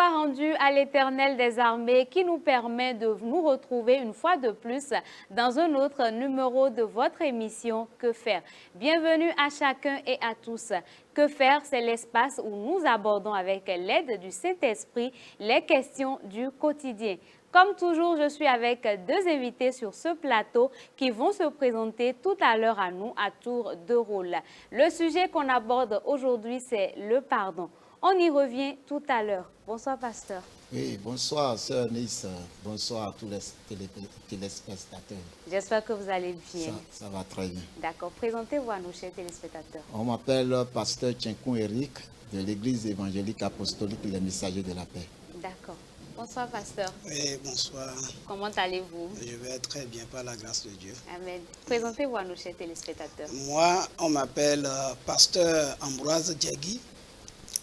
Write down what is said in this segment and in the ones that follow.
soit rendu à l'Éternel des armées qui nous permet de nous retrouver une fois de plus dans un autre numéro de votre émission Que faire. Bienvenue à chacun et à tous. Que faire, c'est l'espace où nous abordons avec l'aide du Saint-Esprit les questions du quotidien. Comme toujours, je suis avec deux invités sur ce plateau qui vont se présenter tout à l'heure à nous à tour de rôle. Le sujet qu'on aborde aujourd'hui, c'est le pardon. On y revient tout à l'heure. Bonsoir, pasteur. Oui, bonsoir, sœur Nice. Bonsoir à tous les téléspectateurs. J'espère que vous allez bien. Ça va très bien. D'accord. Présentez-vous à nos chers téléspectateurs. On m'appelle pasteur Tchenkoun Eric de l'église évangélique apostolique Les Messagers de la Paix. D'accord. Bonsoir, pasteur. Oui, bonsoir. Comment allez-vous? Je vais très bien par la grâce de Dieu. Amen. Présentez-vous à nos chers téléspectateurs. Moi, on m'appelle pasteur Ambroise Diagui,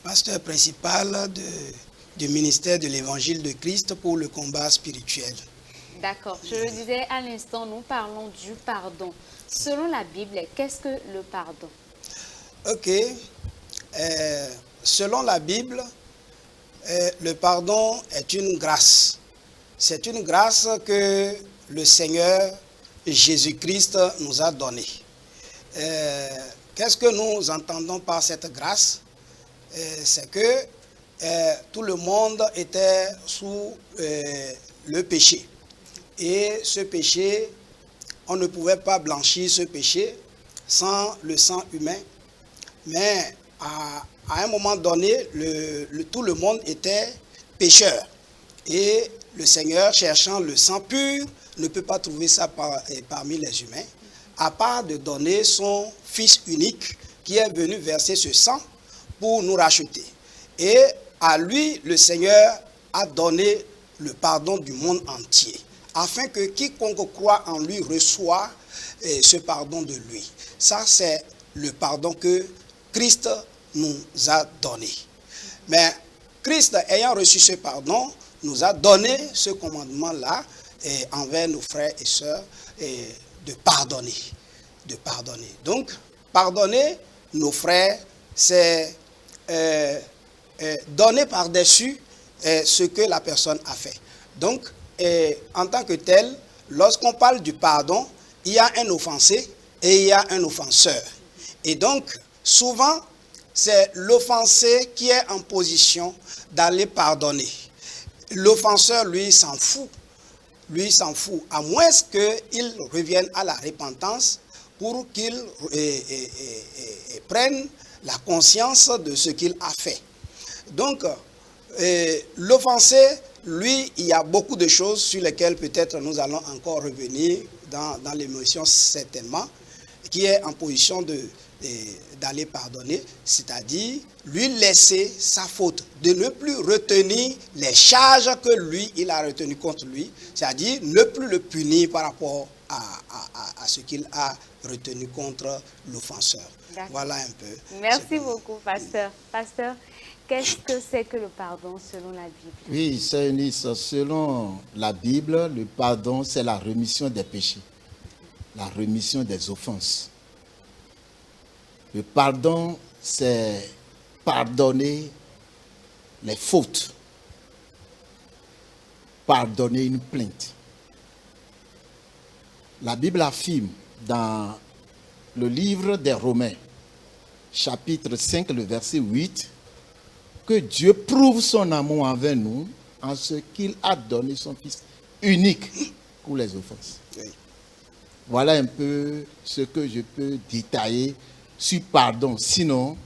pasteur principal du ministère de l'Évangile de Christ pour le combat spirituel. D'accord. Je le disais à l'instant, nous parlons du pardon. Selon la Bible, qu'est-ce que le pardon? Ok. Selon la Bible, le pardon est une grâce. C'est une grâce que le Seigneur Jésus-Christ nous a donnée. Qu'est-ce que nous entendons par cette grâce? C'est que tout le monde était sous le péché. Et ce péché, on ne pouvait pas blanchir ce péché sans le sang humain. Mais à un moment donné, tout le monde était pécheur. Et le Seigneur, cherchant le sang pur, ne peut pas trouver ça parmi les humains, à part de donner son Fils unique qui est venu verser ce sang pour nous racheter. Et à lui, le Seigneur a donné le pardon du monde entier, afin que quiconque croit en lui reçoit ce pardon de lui. Ça, c'est le pardon que Christ nous a donné. Mais Christ, ayant reçu ce pardon, nous a donné ce commandement-là envers nos frères et sœurs de pardonner. De pardonner. Donc, pardonner nos frères, c'est donner par-dessus ce que la personne a fait. Donc, en tant que tel, lorsqu'on parle du pardon, il y a un offensé et il y a un offenseur. Et donc, souvent, c'est l'offensé qui est en position d'aller pardonner. L'offenseur, lui, s'en fout. Lui, s'en fout, à moins qu'il revienne à la repentance pour qu'il prenne la conscience de ce qu'il a fait. Donc, l'offensé, lui, il y a beaucoup de choses sur lesquelles peut-être nous allons encore revenir dans l'émotion certainement, qui est en position d'aller pardonner, c'est-à-dire lui laisser sa faute, de ne plus retenir les charges que lui, il a retenues contre lui, c'est-à-dire ne plus le punir par rapport à ce qu'il a retenu contre l'offenseur. Voilà un peu. Merci beaucoup, pasteur. Pasteur, qu'est-ce que c'est que le pardon selon la Bible? Oui, sœur Nice, selon la Bible, le pardon, c'est la rémission des péchés, la rémission des offenses. Le pardon, c'est pardonner les fautes, pardonner une plainte. La Bible affirme dans le livre des Romains, chapitre 5, le verset 8, que Dieu prouve son amour envers nous en ce qu'il a donné son Fils unique pour les offenses. Oui. Voilà un peu ce que je peux détailler sur pardon. Sinon,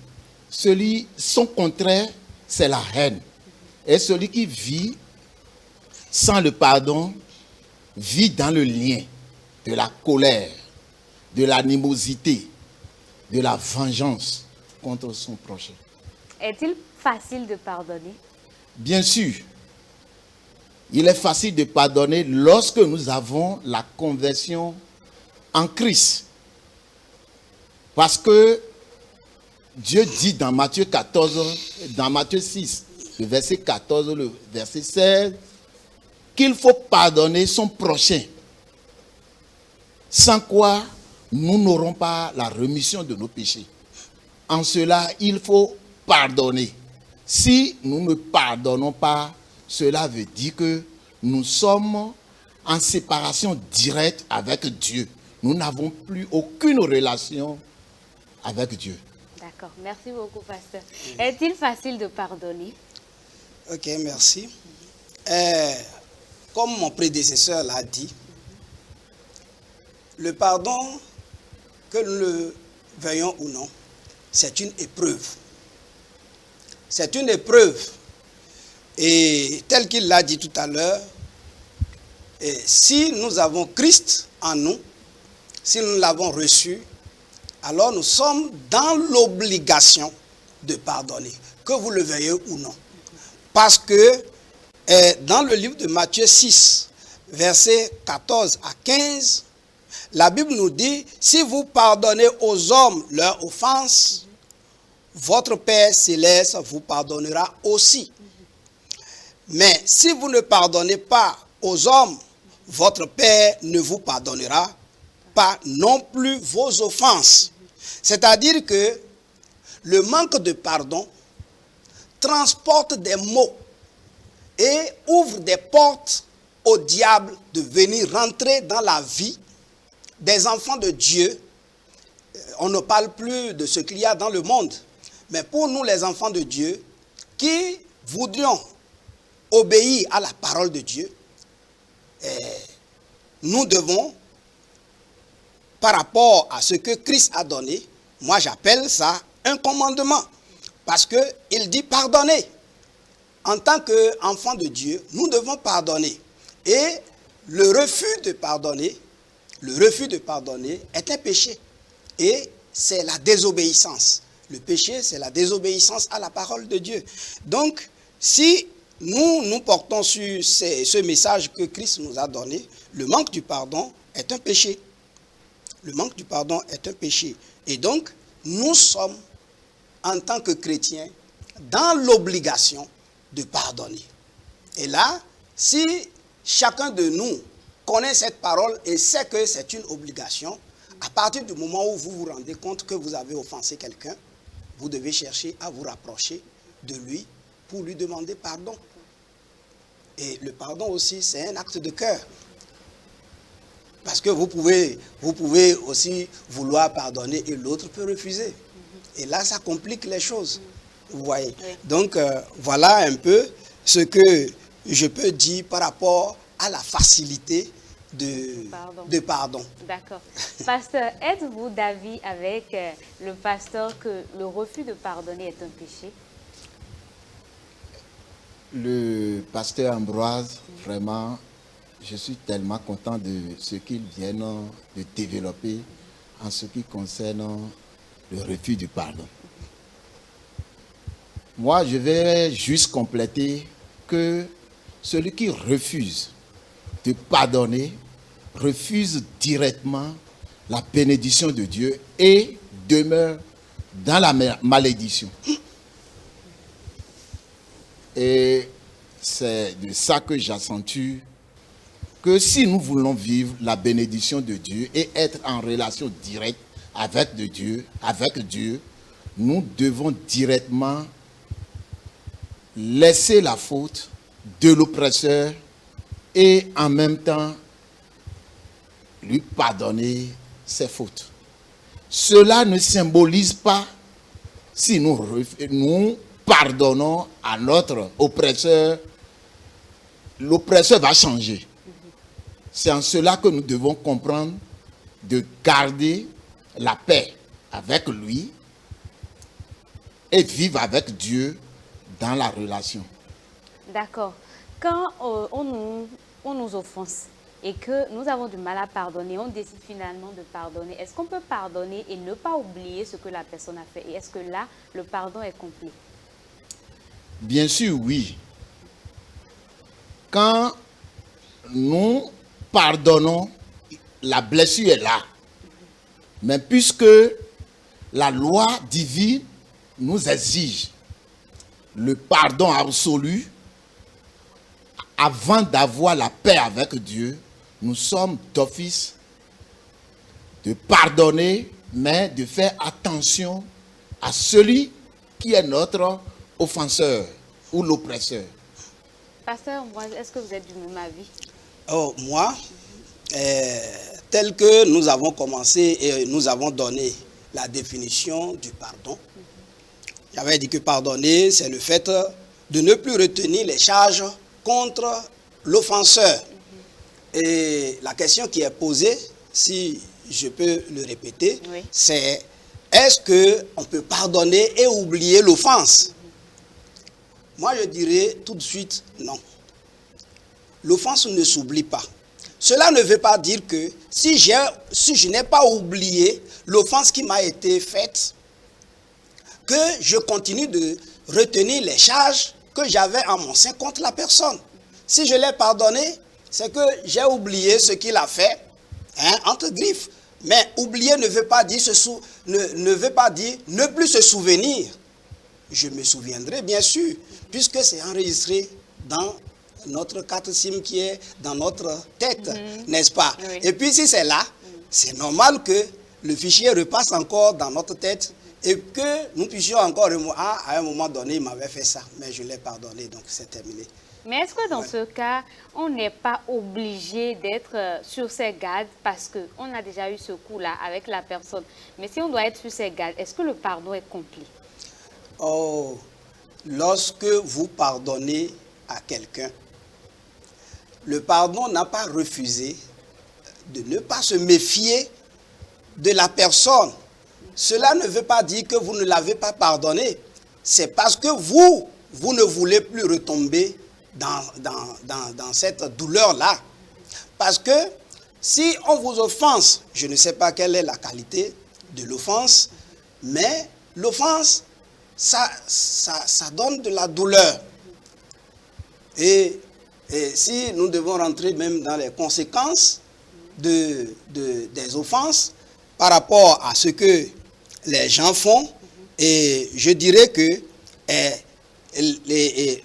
son contraire, c'est la haine. Et celui qui vit sans le pardon vit dans le lien de la colère, de l'animosité, de la vengeance contre son prochain. Est-il facile de pardonner? Bien sûr, il est facile de pardonner lorsque nous avons la conversion en Christ. Parce que Dieu dit dans Matthieu 14, dans Matthieu 6, le verset 14, le verset 16, qu'il faut pardonner son prochain. Sans quoi nous n'aurons pas la rémission de nos péchés. En cela, il faut pardonner. Si nous ne pardonnons pas, cela veut dire que nous sommes en séparation directe avec Dieu. Nous n'avons plus aucune relation avec Dieu. D'accord, merci beaucoup, pasteur. Est-il facile de pardonner? Ok, merci. Comme mon prédécesseur l'a dit, le pardon, que nous le veuillons ou non, c'est une épreuve. C'est une épreuve. Et tel qu'il l'a dit tout à l'heure, si nous avons Christ en nous, si nous l'avons reçu, alors nous sommes dans l'obligation de pardonner, que vous le veuillez ou non. Parce que dans le livre de Matthieu 6, versets 14 à 15, la Bible nous dit, si vous pardonnez aux hommes leurs offenses, votre Père céleste vous pardonnera aussi. Mais si vous ne pardonnez pas aux hommes, votre Père ne vous pardonnera pas non plus vos offenses. C'est-à-dire que le manque de pardon transporte des maux et ouvre des portes au diable de venir rentrer dans la vie des enfants de Dieu. On ne parle plus de ce qu'il y a dans le monde, mais pour nous les enfants de Dieu qui voudrions obéir à la parole de Dieu, nous devons, par rapport à ce que Christ a donné, moi j'appelle ça un commandement, parce qu'il dit pardonner. En tant qu'enfants de Dieu, nous devons pardonner. Et le refus de pardonner est un péché. Et c'est la désobéissance. Le péché, c'est la désobéissance à la parole de Dieu. Donc, si nous portons sur ce message que Christ nous a donné, le manque du pardon est un péché. Le manque du pardon est un péché. Et donc, nous sommes, en tant que chrétiens, dans l'obligation de pardonner. Et là, si chacun de nous connaît cette parole et sait que c'est une obligation, à partir du moment où vous vous rendez compte que vous avez offensé quelqu'un, vous devez chercher à vous rapprocher de lui pour lui demander pardon. Et le pardon aussi, c'est un acte de cœur. Parce que vous pouvez aussi vouloir pardonner et l'autre peut refuser. Et là, ça complique les choses. Vous voyez. Oui. Donc, voilà un peu ce que je peux dire par rapport à la facilité de pardon. D'accord. Pasteur, êtes-vous d'avis avec le pasteur que le refus de pardonner est un péché? Le pasteur Ambroise, vraiment, je suis tellement content de ce qu'il vient de développer en ce qui concerne le refus du pardon. Moi, je vais juste compléter que celui qui refuse de pardonner refuse directement la bénédiction de Dieu et demeure dans la malédiction. Et c'est de ça que j'accentue que si nous voulons vivre la bénédiction de Dieu et être en relation directe avec Dieu, nous devons directement laisser la faute de l'oppresseur et en même temps lui pardonner ses fautes. Cela ne symbolise pas, si nous pardonnons à notre oppresseur, l'oppresseur va changer. C'est en cela que nous devons comprendre de garder la paix avec lui et vivre avec Dieu dans la relation. D'accord. Quand on nous offense et que nous avons du mal à pardonner, on décide finalement de pardonner, est-ce qu'on peut pardonner et ne pas oublier ce que la personne a fait? Et est-ce que là, le pardon est complet? Bien sûr, oui. Quand nous pardonnons, la blessure est là. Mais puisque la loi divine nous exige le pardon absolu, avant d'avoir la paix avec Dieu, nous sommes d'office de pardonner, mais de faire attention à celui qui est notre offenseur ou l'oppresseur? Pasteur Ambroise, est-ce que vous êtes du même avis? Oh, moi, tel que nous avons commencé et nous avons donné la définition du pardon, j'avais dit que pardonner, c'est le fait de ne plus retenir les charges contre l'offenseur. Et la question qui est posée, si je peux le répéter, Oui. c'est est-ce qu'on peut pardonner et oublier l'offense? Moi, je dirais tout de suite non. L'offense ne s'oublie pas. Cela ne veut pas dire que si je n'ai pas oublié l'offense qui m'a été faite, que je continue de retenir les charges que j'avais en mon sein contre la personne. Si je l'ai pardonné, c'est que j'ai oublié ce qu'il a fait, hein, entre griffes. Mais oublier ne veut pas dire ne plus se souvenir. Je me souviendrai bien sûr, puisque c'est enregistré dans notre carte SIM qui est dans notre tête, n'est-ce pas? Oui. Et puis si c'est là, c'est normal que le fichier repasse encore dans notre tête et que nous puissions encore à un moment donné, il m'avait fait ça, mais je l'ai pardonné, donc c'est terminé. Mais est-ce que dans ce cas, on n'est pas obligé d'être sur ses gardes parce qu'on a déjà eu ce coup-là avec la personne? Mais si on doit être sur ses gardes, est-ce que le pardon est complet? Oh, lorsque vous pardonnez à quelqu'un, le pardon n'a pas refusé de ne pas se méfier de la personne. Cela ne veut pas dire que vous ne l'avez pas pardonné. C'est parce que vous ne voulez plus retomber dans cette douleur-là. Parce que si on vous offense, je ne sais pas quelle est la qualité de l'offense, mais l'offense, ça donne de la douleur. Et si nous devons rentrer même dans les conséquences des offenses par rapport à ce que les gens font, et je dirais que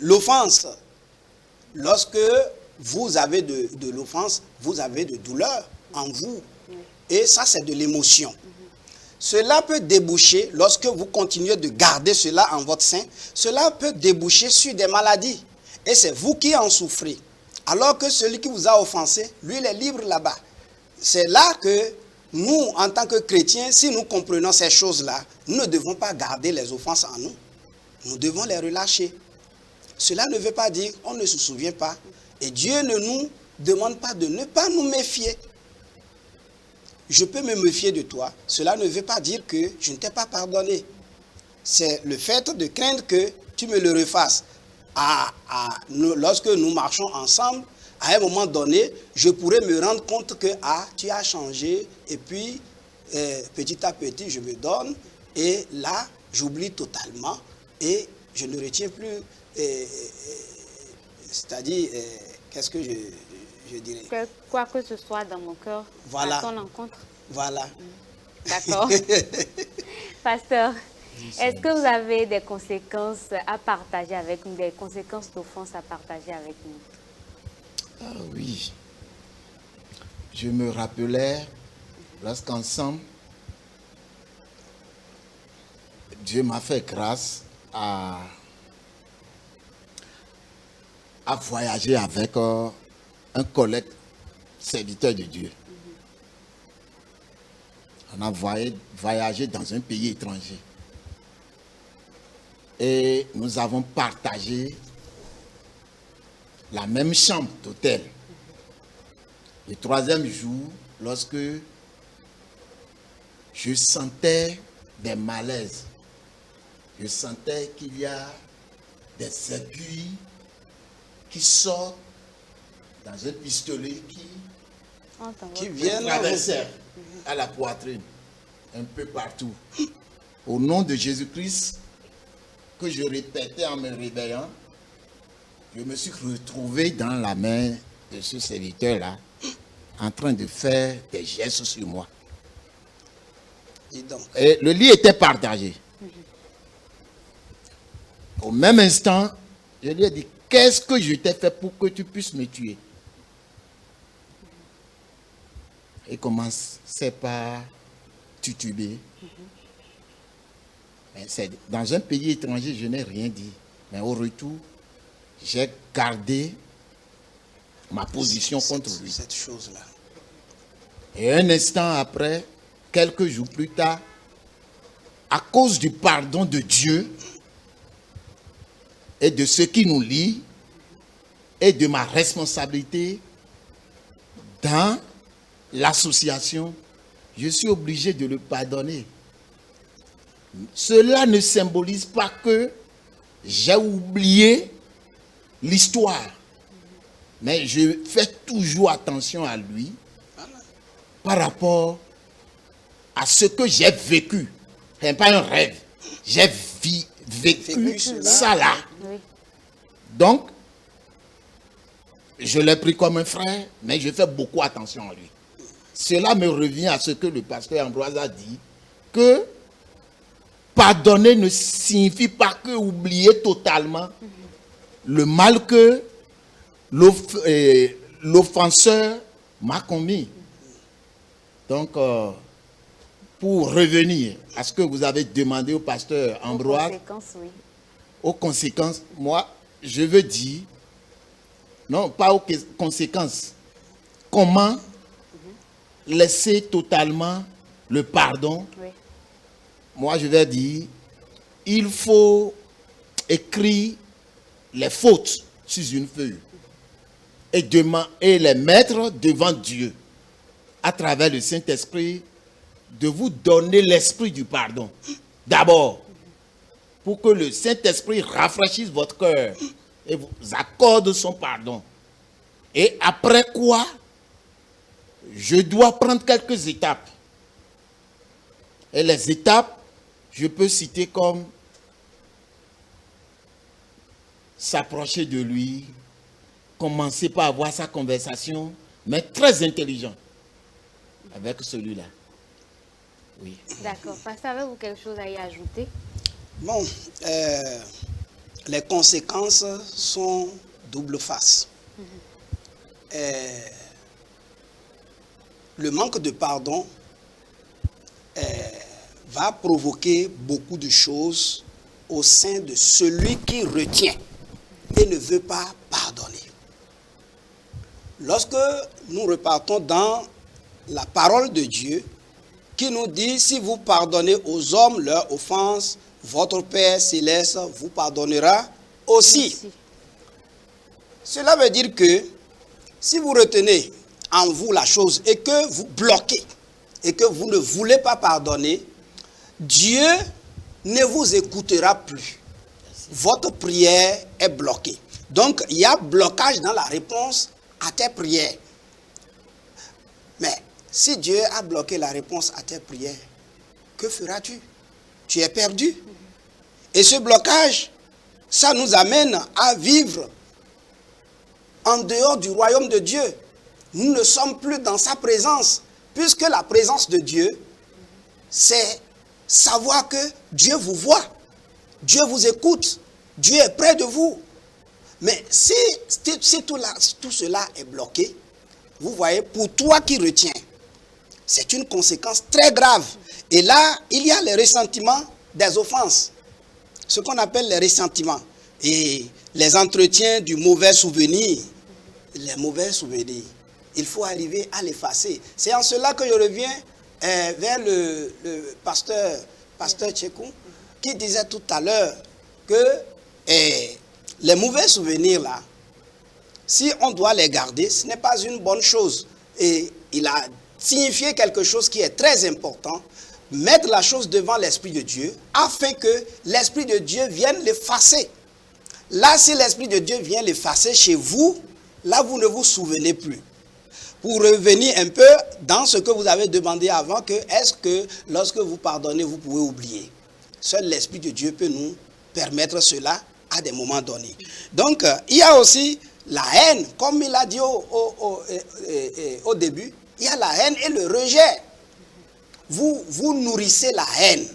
l'offense, lorsque vous avez de l'offense, vous avez de douleur en vous. Et ça, c'est de l'émotion. Cela peut déboucher, lorsque vous continuez de garder cela en votre sein, cela peut déboucher sur des maladies. Et c'est vous qui en souffrez. Alors que celui qui vous a offensé, lui, il est libre là-bas. C'est là que nous, en tant que chrétiens, si nous comprenons ces choses-là, nous ne devons pas garder les offenses en nous. Nous devons les relâcher. Cela ne veut pas dire qu'on ne se souvient pas. Et Dieu ne nous demande pas de ne pas nous méfier. Je peux me méfier de toi. Cela ne veut pas dire que je ne t'ai pas pardonné. C'est le fait de craindre que tu me le refasses. Lorsque nous marchons ensemble, à un moment donné, je pourrais me rendre compte que tu as changé et puis petit à petit je me donne et là j'oublie totalement et je ne retiens plus, c'est-à-dire, qu'est-ce que je dirais? Quoi que ce soit dans mon cœur, voilà. À ton encontre. Voilà. D'accord. Pasteur, est-ce que vous avez des conséquences à partager avec nous, des conséquences d'offense à partager avec nous? Ah oui. Je me rappelais, lorsqu'ensemble, Dieu m'a fait grâce à voyager avec un collègue serviteur de Dieu. On a voyagé dans un pays étranger. Et nous avons partagé la même chambre d'hôtel. Le troisième jour, lorsque je sentais des malaises, je sentais qu'il y a des aiguilles qui sortent dans un pistolet qui viennent traverser à la poitrine, un peu partout. Au nom de Jésus-Christ, que je répétais en me réveillant, je me suis retrouvé dans la main de ce serviteur-là, en train de faire des gestes sur moi. Et le lit était partagé. Au même instant, je lui ai dit, qu'est-ce que je t'ai fait pour que tu puisses me tuer? Il commençait par tituber. Mais dans un pays étranger, je n'ai rien dit. Mais au retour, j'ai gardé ma position contre lui. Cette chose-là. Et un instant après, quelques jours plus tard, à cause du pardon de Dieu et de ce qui nous lie et de ma responsabilité dans l'association, je suis obligé de le pardonner. Cela ne symbolise pas que j'ai oublié l'histoire, mais je fais toujours attention à lui par rapport à ce que j'ai vécu. Ce n'est pas un rêve. J'ai vécu ça là. Oui. Donc, je l'ai pris comme un frère, mais je fais beaucoup attention à lui. Cela me revient à ce que le pasteur Ambroise a dit, que pardonner ne signifie pas que oublier totalement le mal que l'offenseur m'a commis. Donc, pour revenir à ce que vous avez demandé au pasteur Ambroise, aux conséquences, moi, je veux dire, non, pas aux conséquences, comment laisser totalement le pardon. Oui. Moi, je vais dire, il faut écrire les fautes sur une feuille et les mettre devant Dieu à travers le Saint-Esprit, de vous donner l'esprit du pardon. D'abord, pour que le Saint-Esprit rafraîchisse votre cœur et vous accorde son pardon. Et après quoi, je dois prendre quelques étapes. Et les étapes, je peux citer comme s'approcher de lui, commencer par avoir sa conversation, mais très intelligent avec celui-là. Oui. D'accord. Pasteur, avez-vous quelque chose à y ajouter? Bon, les conséquences sont double face. Le manque de pardon va provoquer beaucoup de choses au sein de celui qui retient et ne veut pas pardonner. Lorsque nous repartons dans la parole de Dieu, qui nous dit, si vous pardonnez aux hommes leurs offenses, votre Père céleste vous pardonnera aussi. Cela veut dire que si vous retenez en vous la chose et que vous bloquez et que vous ne voulez pas pardonner, Dieu ne vous écoutera plus. Votre prière est bloquée. Donc, il y a blocage dans la réponse à tes prières. Mais si Dieu a bloqué la réponse à tes prières, que feras-tu? Tu es perdu. Et ce blocage, ça nous amène à vivre en dehors du royaume de Dieu. Nous ne sommes plus dans sa présence, puisque la présence de Dieu, c'est savoir que Dieu vous voit, Dieu vous écoute, Dieu est près de vous. Mais si tout cela est bloqué, vous voyez, pour toi qui retiens, c'est une conséquence très grave. Et là, il y a les ressentiments des offenses. Ce qu'on appelle les ressentiments. Et les entretiens du mauvais souvenir. Les mauvais souvenirs. Il faut arriver à l'effacer. C'est en cela que je reviens vers le pasteur Tchekou, qui disait tout à l'heure que les mauvais souvenirs là, si on doit les garder, ce n'est pas une bonne chose. Et il a signifié quelque chose qui est très important, mettre la chose devant l'Esprit de Dieu, afin que l'Esprit de Dieu vienne l'effacer. Là, si l'Esprit de Dieu vient l'effacer chez vous, là, vous ne vous souvenez plus. Pour revenir un peu dans ce que vous avez demandé avant, que est-ce que lorsque vous pardonnez, vous pouvez oublier? Seul l'Esprit de Dieu peut nous permettre cela à des moments donnés. Donc, il y a aussi la haine, comme il a dit au début, il y a la haine et le rejet. Vous nourrissez la haine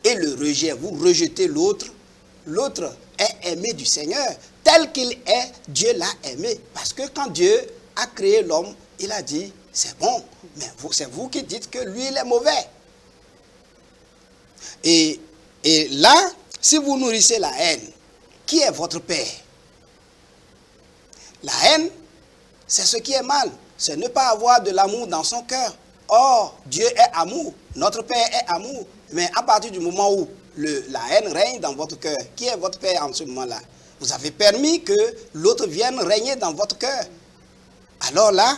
et le rejet, vous rejetez l'autre. L'autre est aimé du Seigneur, tel qu'il est, Dieu l'a aimé. Parce que quand Dieu a créé l'homme, il a dit, c'est bon, mais c'est vous qui dites que lui, il est mauvais. Et là, si vous nourrissez la haine, qui est votre Père? La haine, c'est ce qui est mal. C'est ne pas avoir de l'amour dans son cœur. Or, Dieu est amour. Notre Père est amour. Mais à partir du moment où la haine règne dans votre cœur, qui est votre Père en ce moment-là? Vous avez permis que l'autre vienne régner dans votre cœur. Alors là,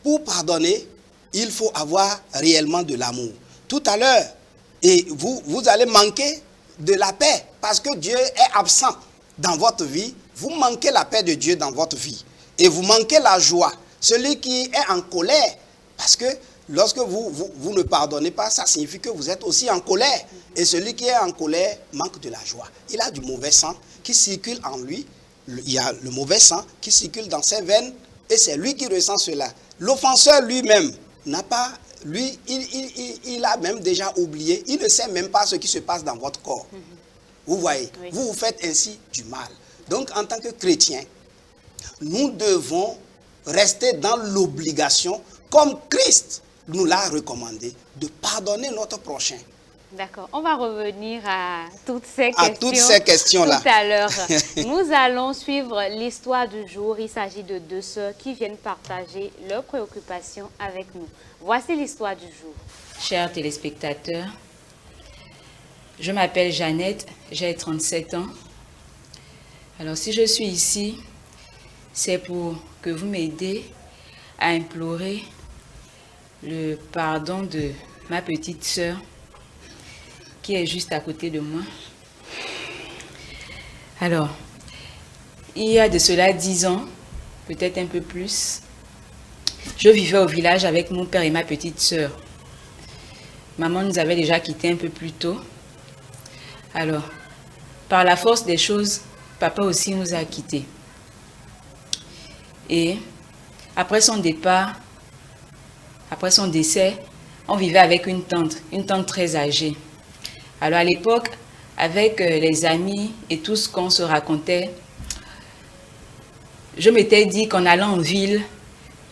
pour pardonner, il faut avoir réellement de l'amour. Tout à l'heure, et vous allez manquer de la paix parce que Dieu est absent dans votre vie. Vous manquez la paix de Dieu dans votre vie. Et vous manquez la joie. Celui qui est en colère, parce que lorsque vous ne pardonnez pas, ça signifie que vous êtes aussi en colère. Et celui qui est en colère manque de la joie. Il a du mauvais sang qui circule en lui. Il y a le mauvais sang qui circule dans ses veines et c'est lui qui ressent cela. L'offenseur lui-même n'a pas, lui, il a même déjà oublié. Il ne sait même pas ce qui se passe dans votre corps. Vous voyez, oui. Vous vous faites ainsi du mal. Donc en tant que chrétien, nous devons rester dans l'obligation, comme Christ nous l'a recommandé, de pardonner notre prochain. D'accord. On va revenir à toutes ces questions-là tout à l'heure. Nous allons suivre l'histoire du jour. Il s'agit de deux sœurs qui viennent partager leurs préoccupations avec nous. Voici l'histoire du jour. Chers téléspectateurs, je m'appelle Jeannette, j'ai 37 ans. Alors si je suis ici, c'est pour que vous m'aidez à implorer le pardon de ma petite sœur qui est juste à côté de moi. Alors, il y a de cela 10 ans, peut-être un peu plus, je vivais au village avec mon père et ma petite sœur. Maman nous avait déjà quittés un peu plus tôt. Alors, par la force des choses, papa aussi nous a quittés. Et après son départ, après son décès, on vivait avec une tante très âgée. Alors à l'époque, avec les amis et tout ce qu'on se racontait, je m'étais dit qu'en allant en ville,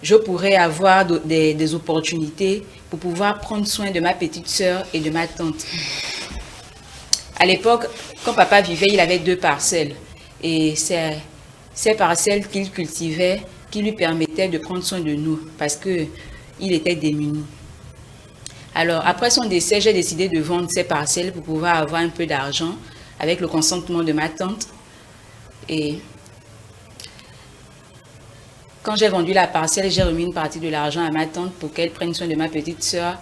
je pourrais avoir des opportunités pour pouvoir prendre soin de ma petite sœur et de ma tante. À l'époque, quand papa vivait, il avait 2 parcelles. Et c'est ces parcelles qu'il cultivait qui lui permettaient de prendre soin de nous parce qu'il était démuni. Alors, après son décès, j'ai décidé de vendre ces parcelles pour pouvoir avoir un peu d'argent avec le consentement de ma tante. Et quand j'ai vendu la parcelle, j'ai remis une partie de l'argent à ma tante pour qu'elle prenne soin de ma petite sœur.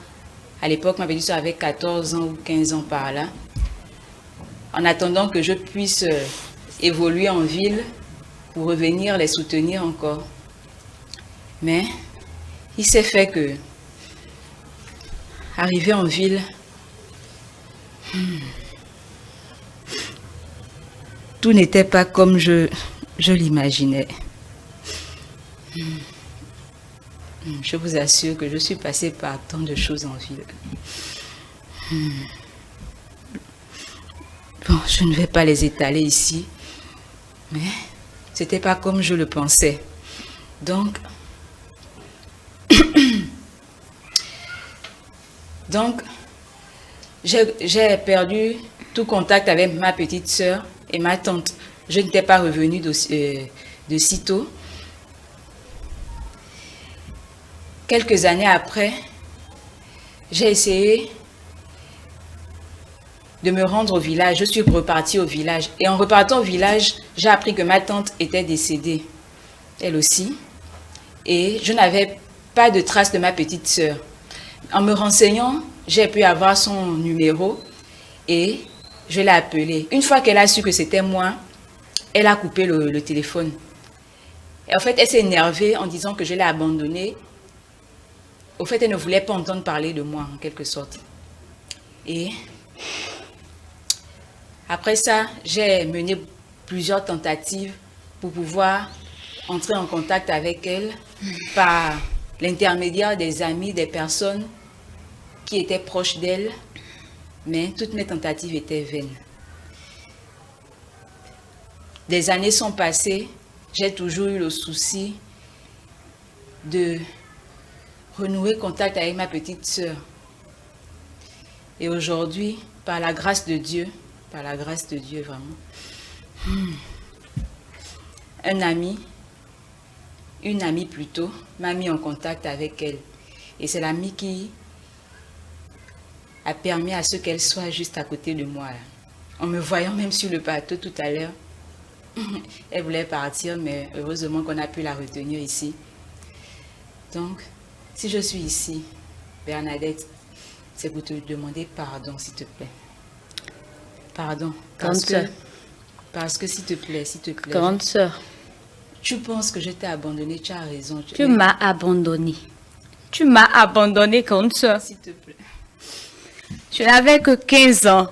À l'époque, ma petite sœur avait 14 ans ou 15 ans par là. En attendant que je puisse évoluer en ville pour revenir les soutenir encore. Mais il s'est fait que, arrivé en ville, tout n'était pas comme je l'imaginais. Je vous assure que je suis passée par tant de choses en ville. Bon, je ne vais pas les étaler ici, mais c'était pas comme je le pensais. Donc, j'ai perdu tout contact avec ma petite sœur et ma tante. Je n'étais pas revenue de sitôt. Quelques années après, j'ai essayé de me rendre au village. Je suis repartie au village. Et en repartant au village, j'ai appris que ma tante était décédée. Elle aussi. Et je n'avais pas de traces de ma petite sœur. En me renseignant, j'ai pu avoir son numéro et je l'ai appelée. Une fois qu'elle a su que c'était moi, elle a coupé le téléphone. Et en fait, elle s'est énervée en disant que je l'ai abandonnée. Au fait, elle ne voulait pas entendre parler de moi, en quelque sorte. Et après ça, j'ai mené plusieurs tentatives pour pouvoir entrer en contact avec elle par l'intermédiaire des amis, des personnes qui étaient proches d'elle, mais toutes mes tentatives étaient vaines. Des années sont passées, j'ai toujours eu le souci de renouer contact avec ma petite sœur. Et aujourd'hui, par la grâce de Dieu vraiment, Un ami, une amie plutôt, m'a mis en contact avec elle. Et c'est l'amie qui a permis à ce qu'elle soit juste à côté de moi, là. En me voyant même sur le bateau tout à l'heure, elle voulait partir, mais heureusement qu'on a pu la retenir ici. Donc, si je suis ici, Bernadette, c'est pour te demander pardon, s'il te plaît. Pardon. Parce que s'il te plaît. Grande sœur, Tu penses que je t'ai abandonné, tu as raison. tu m'as abandonné. Tu m'as abandonné, grande sœur. S'il te plaît. Je n'avais que 15 ans.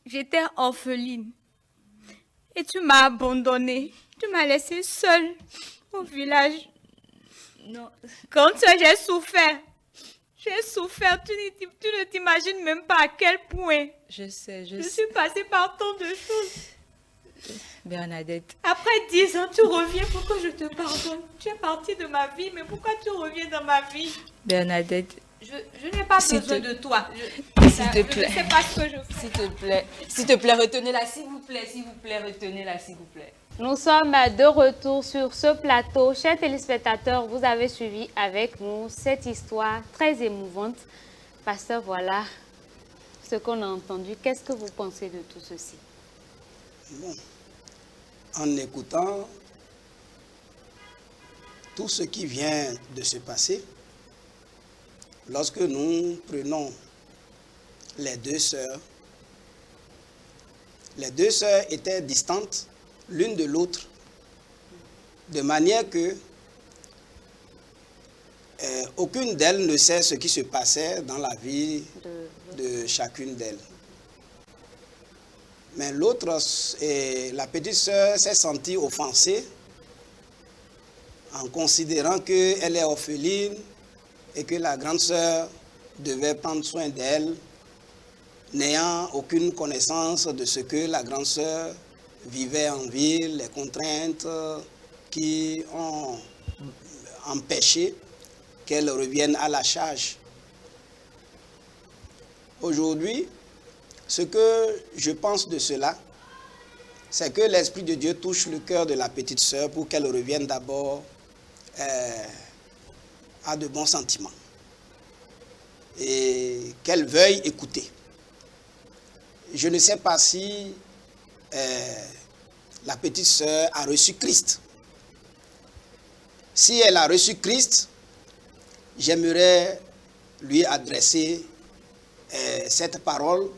J'étais orpheline. Et tu m'as abandonnée. Tu m'as laissée seule au village. Non. Grande sœur, j'ai souffert. J'ai souffert. Tu ne t'imagines même pas à quel point. Je sais. Je suis passée par tant de choses. Bernadette. Après 10 ans, tu reviens pour que je te pardonne. Tu es partie de ma vie, mais pourquoi tu reviens dans ma vie? Bernadette. Je n'ai pas besoin de toi. S'il te plaît. Je ne sais pas ce que je fais. S'il te plaît, retenez-la, s'il vous plaît, retenez-la, s'il vous plaît. Nous sommes de retour sur ce plateau. Chers téléspectateurs, vous avez suivi avec nous cette histoire très émouvante. Pasteur, voilà ce qu'on a entendu. Qu'est-ce que vous pensez de tout ceci? Bon, en écoutant tout ce qui vient de se passer, lorsque nous prenons les deux sœurs étaient distantes l'une de l'autre, de manière que aucune d'elles ne sait ce qui se passait dans la vie de chacune d'elles. Mais l'autre, la petite sœur, s'est sentie offensée en considérant qu'elle est orpheline et que la grande sœur devait prendre soin d'elle, n'ayant aucune connaissance de ce que la grande sœur vivait en ville, les contraintes qui ont empêché qu'elle revienne à la charge. Aujourd'hui, ce que je pense de cela, c'est que l'Esprit de Dieu touche le cœur de la petite sœur pour qu'elle revienne d'abord à de bons sentiments et qu'elle veuille écouter. Je ne sais pas si la petite sœur a reçu Christ. Si elle a reçu Christ, j'aimerais lui adresser cette parole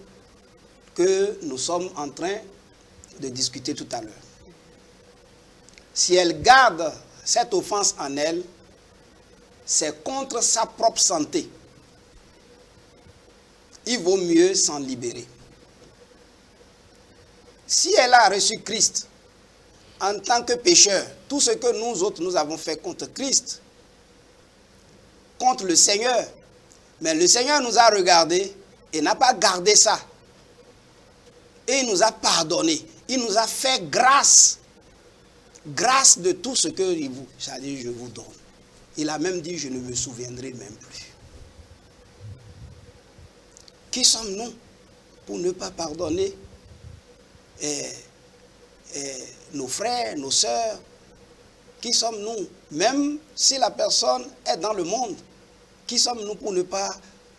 que nous sommes en train de discuter tout à l'heure. Si elle garde cette offense en elle, c'est contre sa propre santé. Il vaut mieux s'en libérer. Si elle a reçu Christ en tant que pécheur, tout ce que nous autres nous avons fait contre Christ, contre le Seigneur, mais le Seigneur nous a regardés et n'a pas gardé ça. Et il nous a pardonné. Il nous a fait grâce. Grâce de tout ce que je vous donne. Il a même dit, je ne me souviendrai même plus. Qui sommes-nous pour ne pas pardonner nos frères, nos sœurs? Qui sommes-nous? Même si la personne est dans le monde, qui sommes-nous pour ne pas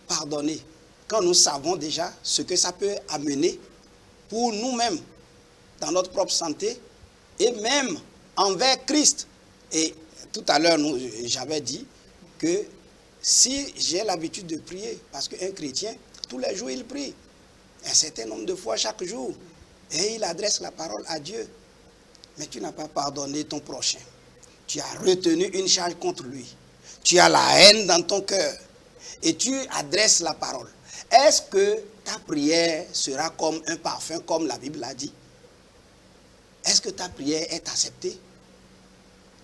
pardonner? Quand nous savons déjà ce que ça peut amener pour nous-mêmes, dans notre propre santé, et même envers Christ. Et tout à l'heure, j'avais dit que si j'ai l'habitude de prier, parce qu'un chrétien, tous les jours, il prie, un certain nombre de fois chaque jour, et il adresse la parole à Dieu. Mais tu n'as pas pardonné ton prochain. Tu as retenu une charge contre lui. Tu as la haine dans ton cœur. Et tu adresses la parole. Est-ce que ta prière sera comme un parfum, comme la Bible l'a dit? Est-ce que ta prière est acceptée?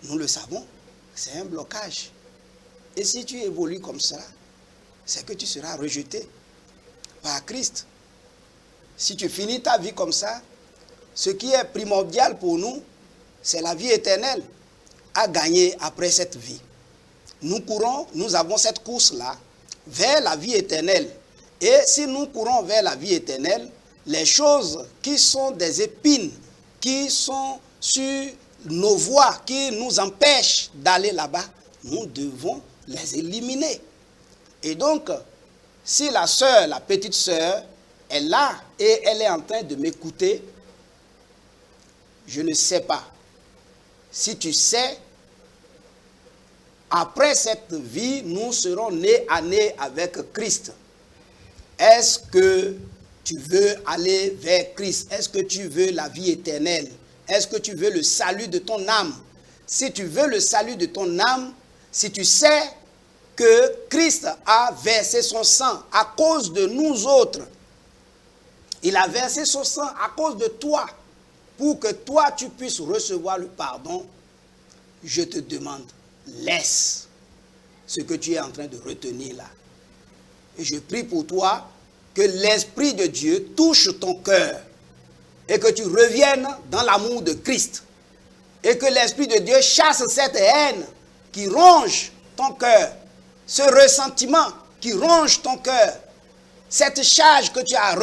Nous le savons, c'est un blocage. Et si tu évolues comme ça, c'est que tu seras rejeté par Christ. Si tu finis ta vie comme ça, ce qui est primordial pour nous, c'est la vie éternelle à gagner après cette vie. Nous courons, nous avons cette course-là vers la vie éternelle. Et si nous courons vers la vie éternelle, les choses qui sont des épines, qui sont sur nos voies, qui nous empêchent d'aller là-bas, nous devons les éliminer. Et donc, si la sœur, la petite sœur, est là et elle est en train de m'écouter, je ne sais pas. Si tu sais, après cette vie, nous serons nés à nez avec Christ. Est-ce que tu veux aller vers Christ? Est-ce que tu veux la vie éternelle? Est-ce que tu veux le salut de ton âme? Si tu veux le salut de ton âme, si tu sais que Christ a versé son sang à cause de nous autres, il a versé son sang à cause de toi, pour que toi tu puisses recevoir le pardon, je te demande, laisse ce que tu es en train de retenir là. Et je prie pour toi que l'Esprit de Dieu touche ton cœur et que tu reviennes dans l'amour de Christ. Et que l'Esprit de Dieu chasse cette haine qui ronge ton cœur, ce ressentiment qui ronge ton cœur, cette charge que tu as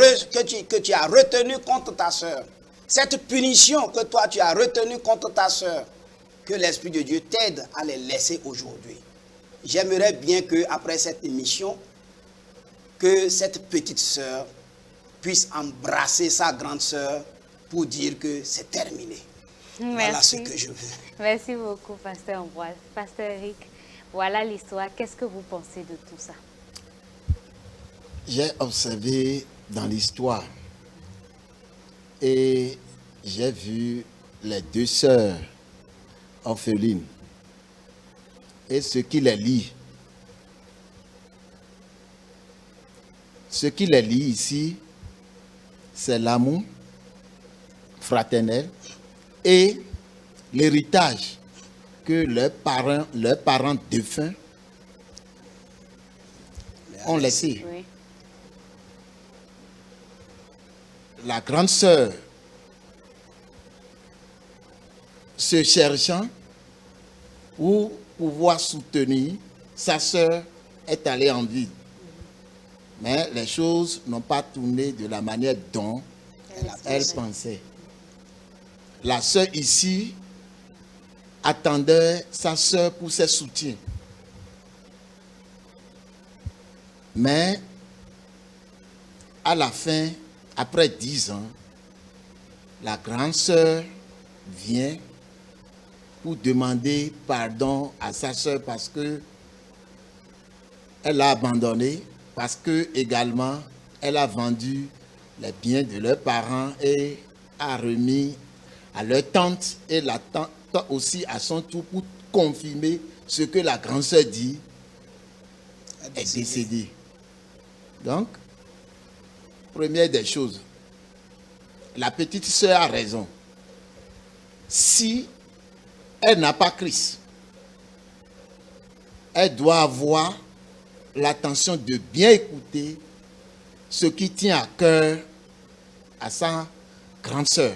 retenue contre ta sœur, cette punition que toi tu as retenue contre ta sœur, que l'Esprit de Dieu t'aide à les laisser aujourd'hui. J'aimerais bien que après cette émission, que cette petite sœur puisse embrasser sa grande sœur pour dire que c'est terminé. Merci. Voilà ce que je veux. Merci beaucoup, Pasteur Ambroise. Pasteur Eric, voilà l'histoire. Qu'est-ce que vous pensez de tout ça? J'ai observé dans l'histoire et j'ai vu les deux sœurs orphelines et ce qui les lie. Ce qui les lie ici, c'est l'amour fraternel et l'héritage que leurs parents défunts ont laissé. Oui. La grande sœur, se cherchant pour pouvoir soutenir, sa sœur est allée en ville. Mais les choses n'ont pas tourné de la manière dont elle pensait. La sœur ici attendait sa sœur pour ses soutiens. Mais à la fin, après 10 ans, la grande sœur vient pour demander pardon à sa sœur parce que elle l'a abandonné, parce que également elle a vendu les biens de leurs parents et a remis à leur tante, et la tante aussi à son tour pour confirmer ce que la grande sœur dit est décédée. Donc, première des choses, la petite sœur a raison. Si elle n'a pas Christ, elle doit avoir l'attention de bien écouter ce qui tient à cœur à sa grande sœur.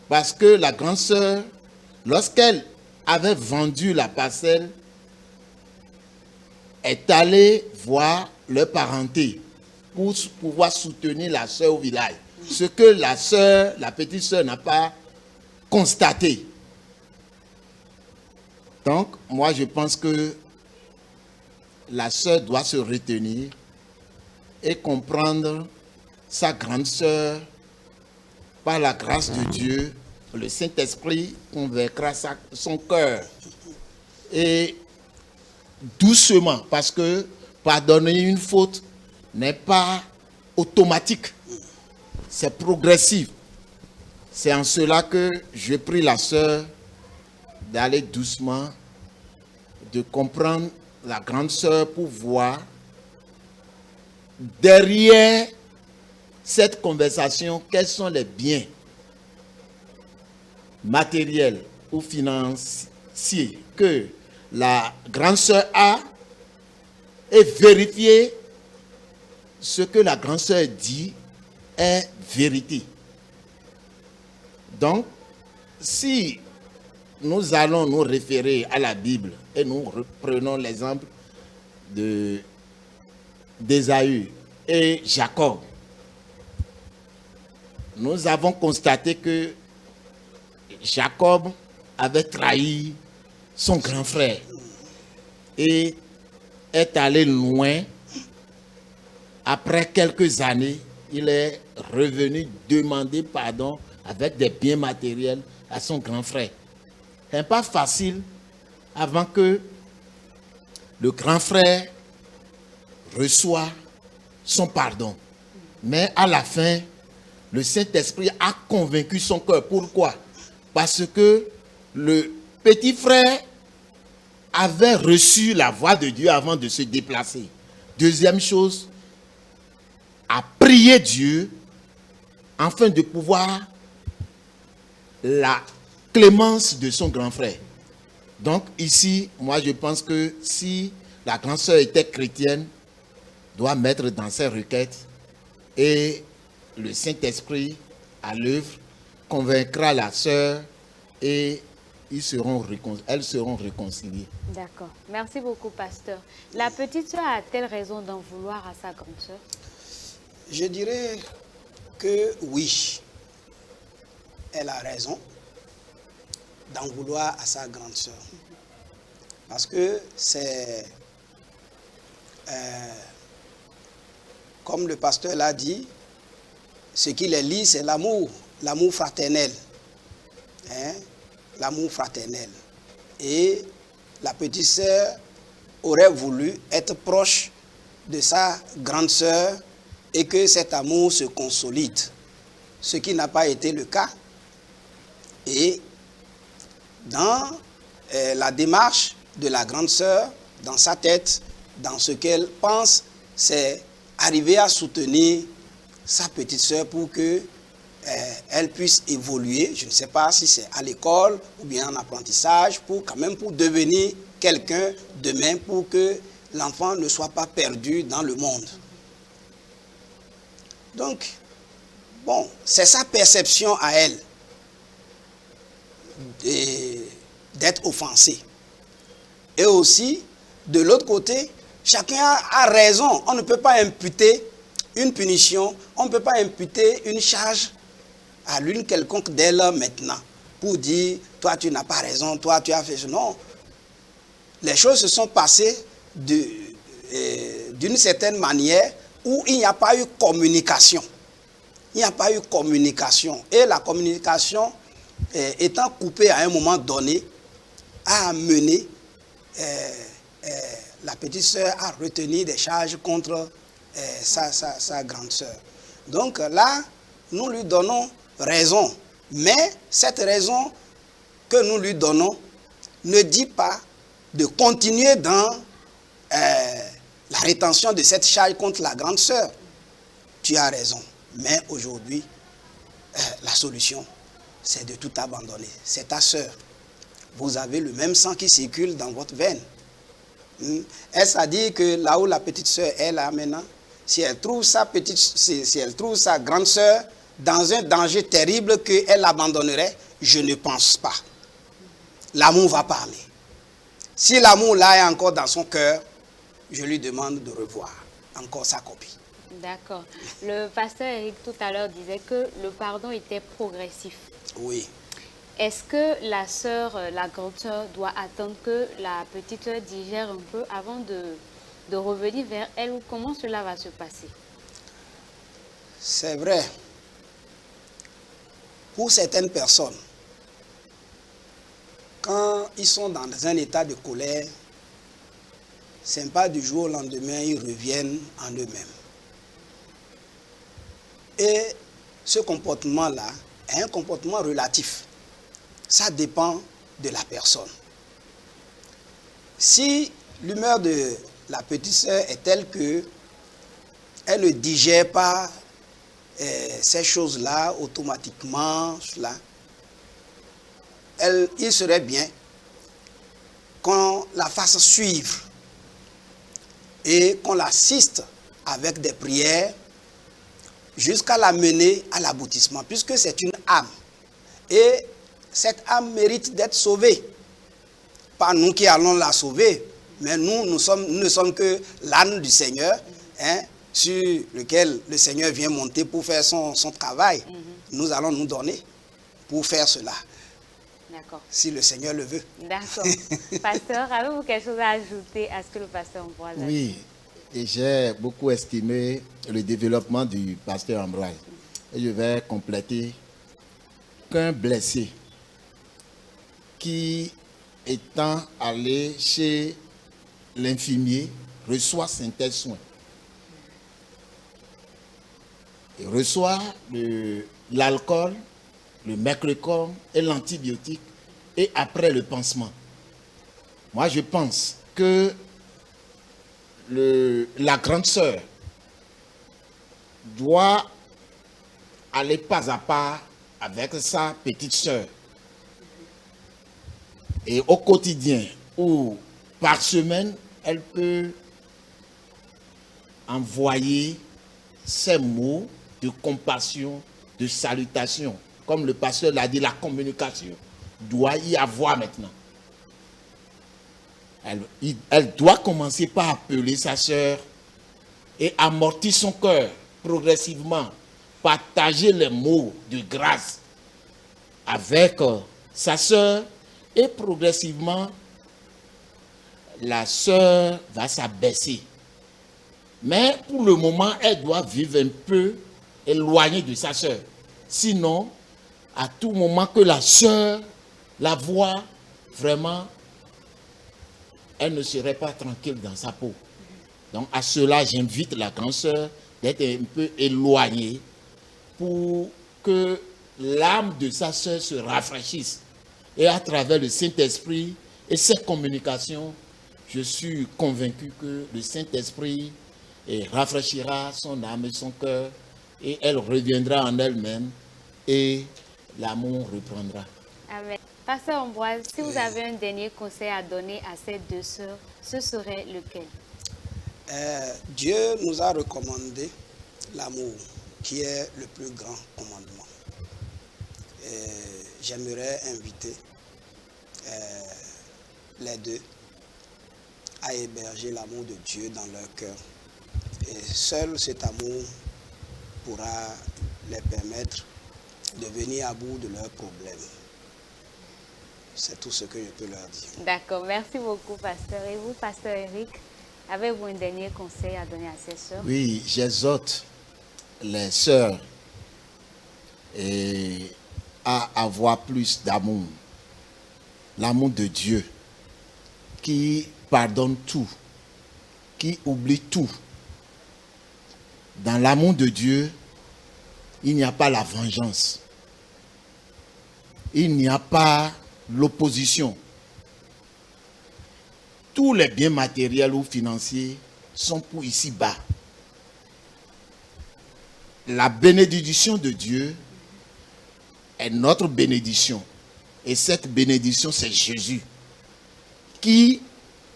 Parce que la grande sœur, lorsqu'elle avait vendu la parcelle, est allée voir leur parenté pour pouvoir soutenir la sœur au village. Ce que la petite sœur n'a pas constaté. Donc, moi je pense que la sœur doit se retenir et comprendre sa grande sœur. Par la grâce de Dieu, le Saint-Esprit convaincra son cœur. Et doucement, parce que pardonner une faute n'est pas automatique, c'est progressif. C'est en cela que je prie la sœur d'aller doucement, de comprendre la grande sœur pour voir derrière cette conversation quels sont les biens matériels ou financiers que la grande sœur a et vérifier ce que la grande sœur dit est vérité. Donc, si nous allons nous référer à la Bible et nous reprenons l'exemple d'Ésaü et Jacob, nous avons constaté que Jacob avait trahi son grand frère et est allé loin. Après quelques années, il est revenu demander pardon avec des biens matériels à son grand frère. Ce n'est pas facile avant que le grand frère reçoit son pardon. Mais à la fin, le Saint-Esprit a convaincu son cœur. Pourquoi? Parce que le petit frère avait reçu la voix de Dieu avant de se déplacer. Deuxième chose, a prié Dieu afin de pouvoir la clémence de son grand frère. Donc ici, moi je pense que si la grande sœur était chrétienne, doit mettre dans ses requêtes et le Saint-Esprit à l'œuvre convaincra la sœur et elles seront réconciliées. D'accord. Merci beaucoup, pasteur. La petite sœur a-t-elle raison d'en vouloir à sa grande sœur? Je dirais que oui, elle a raison d'en vouloir à sa grande sœur. Parce que c'est, comme le pasteur l'a dit, ce qui les lie, c'est l'amour fraternel. Hein? L'amour fraternel. Et la petite sœur aurait voulu être proche de sa grande sœur et que cet amour se consolide, ce qui n'a pas été le cas. Et dans la démarche de la grande sœur, dans sa tête, dans ce qu'elle pense, c'est arriver à soutenir sa petite sœur pour que elle puisse évoluer. Je ne sais pas si c'est à l'école ou bien en apprentissage, pour devenir quelqu'un demain, pour que l'enfant ne soit pas perdu dans le monde. Donc, bon, c'est sa perception à elle d'être offensée. Et aussi, de l'autre côté, chacun a raison. On ne peut pas imputer une punition, on ne peut pas imputer une charge à l'une quelconque d'elle maintenant pour dire, toi tu n'as pas raison, toi tu as fait ça. Non. Les choses se sont passées d'une certaine manière où il n'y a pas eu communication. Il n'y a pas eu communication. Et la communication, étant coupée à un moment donné, a amené la petite sœur à retenir des charges contre sa grande sœur. Donc là, nous lui donnons raison. Mais cette raison que nous lui donnons ne dit pas de continuer dans la rétention de cette charge contre la grande sœur. Tu as raison. Mais aujourd'hui, la solution, c'est de tout abandonner. C'est ta sœur. Vous avez le même sang qui circule dans votre veine. Est-ce à dire que là où la petite sœur est là maintenant, si elle trouve sa grande sœur dans un danger terrible qu'elle abandonnerait, je ne pense pas. L'amour va parler. Si l'amour là est encore dans son cœur, je lui demande de revoir encore sa copie. D'accord. Le pasteur Eric tout à l'heure disait que le pardon était progressif. Oui. Est-ce que la sœur, la grande sœur, doit attendre que la petite sœur digère un peu avant de revenir vers elle, ou comment cela va se passer? C'est vrai. Pour certaines personnes, quand ils sont dans un état de colère, ce n'est pas du jour au lendemain, ils reviennent en eux-mêmes. Et ce comportement-là est un comportement relatif. Ça dépend de la personne. Si l'humeur de la petite sœur est telle que elle ne digère pas ces choses-là automatiquement, il serait bien qu'on la fasse suivre et qu'on l'assiste avec des prières jusqu'à la mener à l'aboutissement, puisque c'est une âme. Et cette âme mérite d'être sauvée. Pas nous qui allons la sauver, mais nous ne sommes que l'âne du Seigneur, hein, sur lequel le Seigneur vient monter pour faire son travail. nous allons nous donner pour faire cela, D'accord. si le Seigneur le veut. D'accord. Pasteur, avez-vous quelque chose à ajouter à ce que le pasteur Ambroise a dit? Oui, et j'ai beaucoup estimé le développement du pasteur Ambroise. Et je vais compléter qu'un blessé qui, étant allé chez l'infirmier, reçoit un tel soin. Il reçoit l'alcool, le mercurochrome et l'antibiotique, et après le pansement. Moi, je pense que la grande sœur doit aller pas à pas avec sa petite sœur. Et au quotidien ou par semaine, elle peut envoyer ces mots de compassion, de salutation. Comme le pasteur l'a dit, la communication doit y avoir maintenant. Elle doit commencer par appeler sa sœur et amortir son cœur progressivement, partager les mots de grâce avec sa sœur, et progressivement la sœur va s'abaisser. Mais pour le moment, elle doit vivre un peu éloignée de sa sœur. Sinon, à tout moment que la sœur la voit, vraiment, elle ne serait pas tranquille dans sa peau. Donc à cela, j'invite la grande sœur d'être un peu éloignée pour que l'âme de sa sœur se rafraîchisse. Et à travers le Saint-Esprit et ses communications, je suis convaincu que le Saint-Esprit rafraîchira son âme et son cœur, et elle reviendra en elle-même et l'amour reprendra. Amen. Pasteur Ambroise, si vous avez un dernier conseil à donner à ces deux sœurs, ce serait lequel? Dieu nous a recommandé l'amour, qui est le plus grand commandement. J'aimerais inviter les deux à héberger l'amour de Dieu dans leur cœur. Et seul cet amour pourra les permettre de venir à bout de leurs problèmes. C'est tout ce que je peux leur dire. D'accord, merci beaucoup, pasteur. Et vous, pasteur Eric, avez-vous un dernier conseil à donner à ces sœurs? Oui, j'exhorte les sœurs à avoir plus d'amour. L'amour de Dieu qui pardonne tout, qui oublie tout. Dans l'amour de Dieu, il n'y a pas la vengeance. Il n'y a pas l'opposition. Tous les biens matériels ou financiers sont pour ici-bas. La bénédiction de Dieu est notre bénédiction. Et cette bénédiction, c'est Jésus qui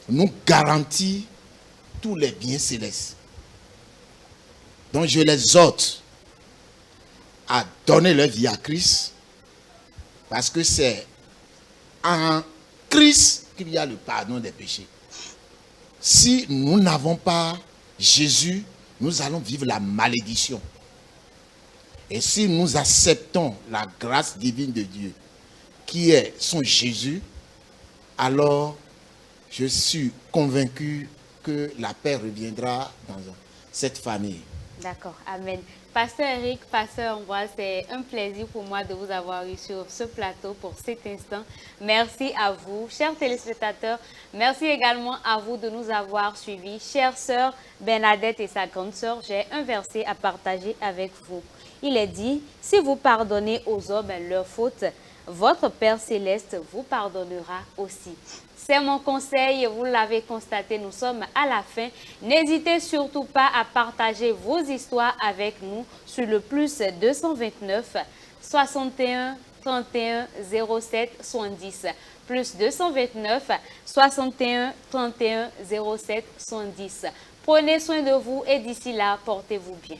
nous garantit tous les biens célestes. Donc je les exhorte à donner leur vie à Christ, parce que c'est en Christ qu'il y a le pardon des péchés. Si nous n'avons pas Jésus, nous allons vivre la malédiction. Et si nous acceptons la grâce divine de Dieu, qui est son Jésus, alors je suis convaincu que la paix reviendra dans cette famille. D'accord, amen. Pasteur Eric, pasteur Ambroise, c'est un plaisir pour moi de vous avoir eu sur ce plateau pour cet instant. Merci à vous, chers téléspectateurs. Merci également à vous de nous avoir suivis. Chère sœur Bernadette et sa grande sœur, j'ai un verset à partager avec vous. Il est dit, si vous pardonnez aux hommes leurs fautes, votre Père Céleste vous pardonnera aussi. C'est mon conseil, vous l'avez constaté, nous sommes à la fin. N'hésitez surtout pas à partager vos histoires avec nous sur le plus 229 61 31 07 70. Plus 229 61 31 07 70. Prenez soin de vous et d'ici là, portez-vous bien.